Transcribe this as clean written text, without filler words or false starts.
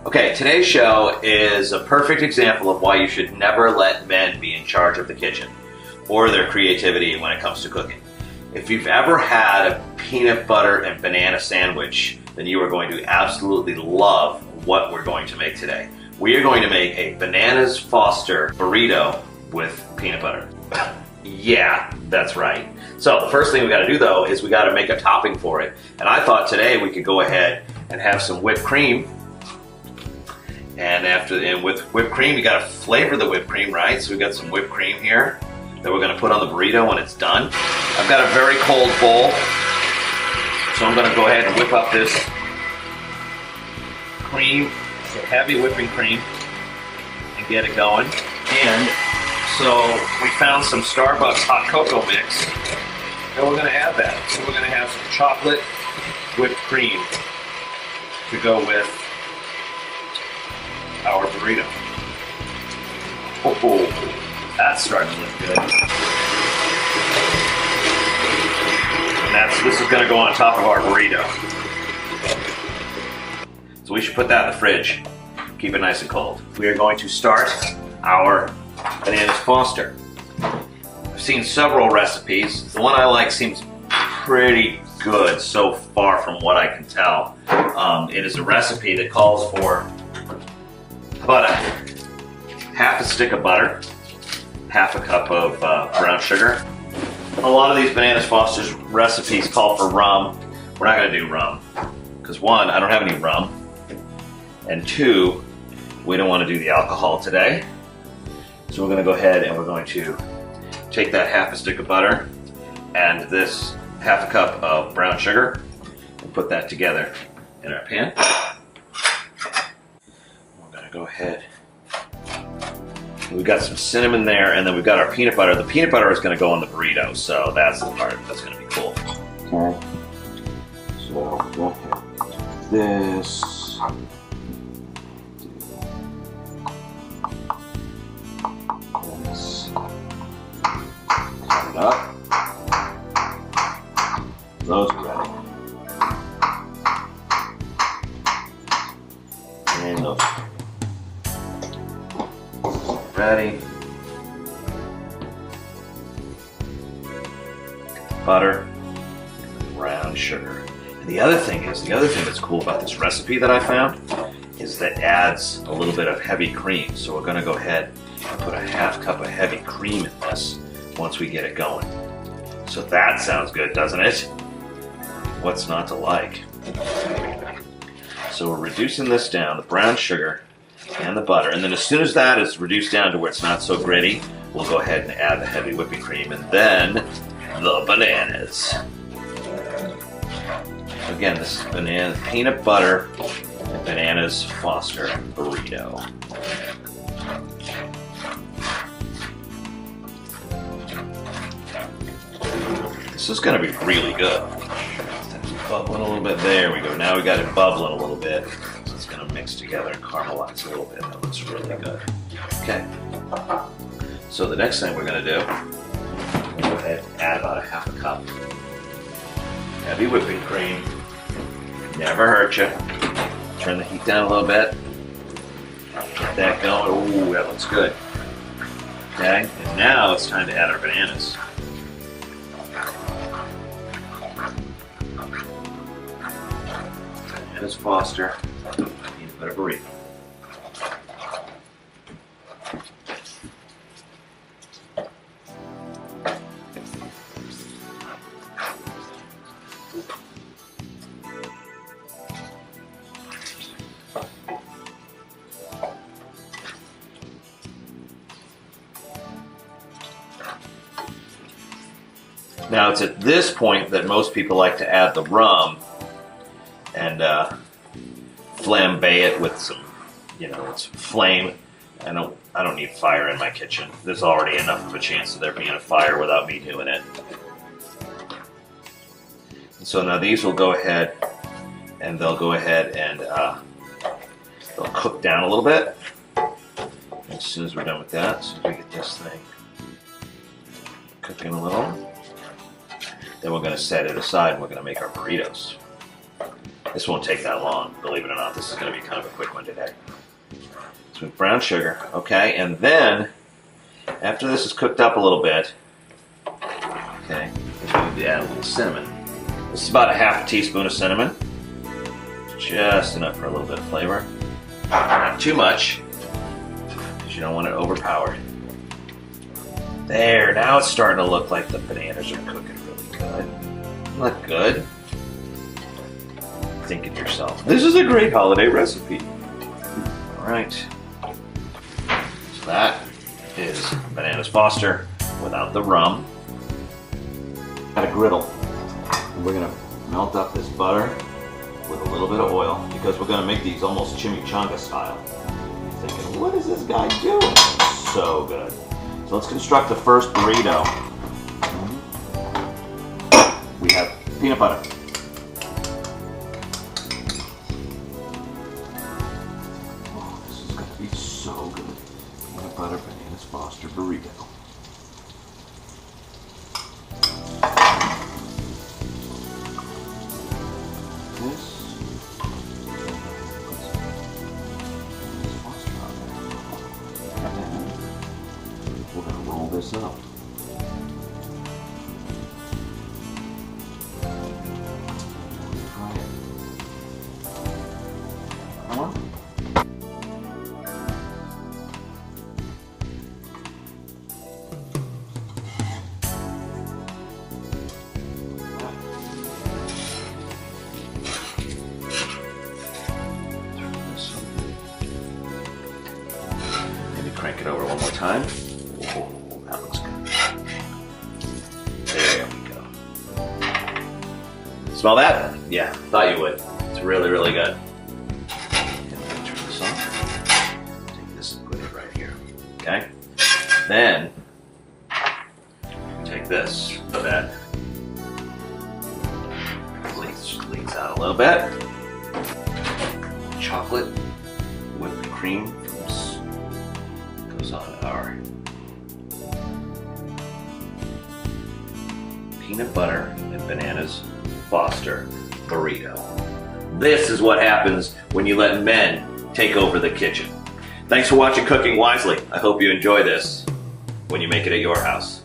Okay, today's show is a perfect example of why you should never let men be in charge of the kitchen or their creativity when it comes to cooking. If you've ever had a peanut butter and banana sandwich, then you are going to absolutely love what we're going to make today. We are going to make a bananas Foster burrito with peanut butter. Yeah, that's right. So the first thing we got to do though is we got to make a topping for it. And I thought today we could go ahead and have some whipped cream. And with whipped cream, you got to flavor the whipped cream, right? So we got some whipped cream here that we're going to put on the burrito when it's done. I've got a very cold bowl, so I'm going to go ahead and whip up this cream, so heavy whipping cream, and get it going. And so we found some Starbucks hot cocoa mix, and we're going to add that. So we're going to have some chocolate whipped cream to go with our burrito. Oh, that's starting to look good. And this is going to go on top of our burrito. So we should put that in the fridge. Keep it nice and cold. We are going to start our bananas Foster. I've seen several recipes. The one I like seems pretty good so far from what I can tell. It is a recipe that calls for about half a stick of butter, half a cup of brown sugar. A lot of these bananas Foster's recipes call for rum. We're not going to do rum because one, I don't have any rum, and two, we don't want to do the alcohol today. So we're going to go ahead and we're going to take that half a stick of butter and this half a cup of brown sugar and put that together in our pan. Go ahead. We've got some cinnamon there, and then we've got our peanut butter. The peanut butter is going to go on the burrito, so that's the part that's going to be cool. Okay. So go ahead with this. Let's cut it up. Those are ready. And those. Ready. Butter, brown sugar. And the other thing that's cool about this recipe that I found is that it adds a little bit of heavy cream. So we're going to go ahead and put a half cup of heavy cream in this once we get it going. So that sounds good, doesn't it? What's not to like? So we're reducing this down, the brown sugar and the butter, and then as soon as that is reduced down to where it's not so gritty, we'll go ahead and add the heavy whipping cream and then the bananas. Again, this is peanut butter and bananas Foster burrito. This is going to be really good. Bubbling a little bit. There we go. Now we got it bubbling a little bit. So it's going to mix together and caramelize a little bit. That looks really good. Okay. So the next thing we're going to do, we'll go ahead and add about a half a cup. Heavy whipping cream. Never hurt you. Turn the heat down a little bit. Get that going. Ooh, that looks good. Okay. And now it's time to add our bananas. Bananas Foster peanut butter burrito. Now it's at this point that most people like to add the rum and flambe it with some, it's flame. I don't need fire in my kitchen. There's already enough of a chance of there being a fire without me doing it. And so now these will go ahead and they'll cook down a little bit. As soon as we're done with that, as soon as we get this thing cooking a little, then we're going to set it aside and we're going to make our burritos. This won't take that long, believe it or not. This is going to be kind of a quick one today. So brown sugar, okay, and then after this is cooked up a little bit, okay, we need to add a little cinnamon. This is about a half teaspoon of cinnamon, just enough for a little bit of flavor. Not too much, because you don't want it overpowered. There, now it's starting to look like the bananas are cooking really good. Look good. Think to yourself, this is a great holiday recipe. All right. So that is Bananas Foster without the rum. Got a griddle. And we're gonna melt up this butter with a little bit of oil because we're gonna make these almost chimichanga style. Thinking, what is this guy doing? So good. So let's construct the first burrito. We have peanut butter. Oh, this is gonna be so good. Peanut butter Bananas Foster burrito. We're going to roll this up. Try it. Come on. Maybe crank it over one more time. Oh, that looks good. There we go. Smell that? Yeah, thought you would. It's really, really good. And turn this off. Take this and put it right here. Okay? Then, take this, put that. Leans out a little bit. Chocolate whipped cream goes on our peanut butter and Bananas Foster burrito. This is what happens when you let men take over the kitchen. Thanks for watching Cooking Wisely. I hope you enjoy this when you make it at your house.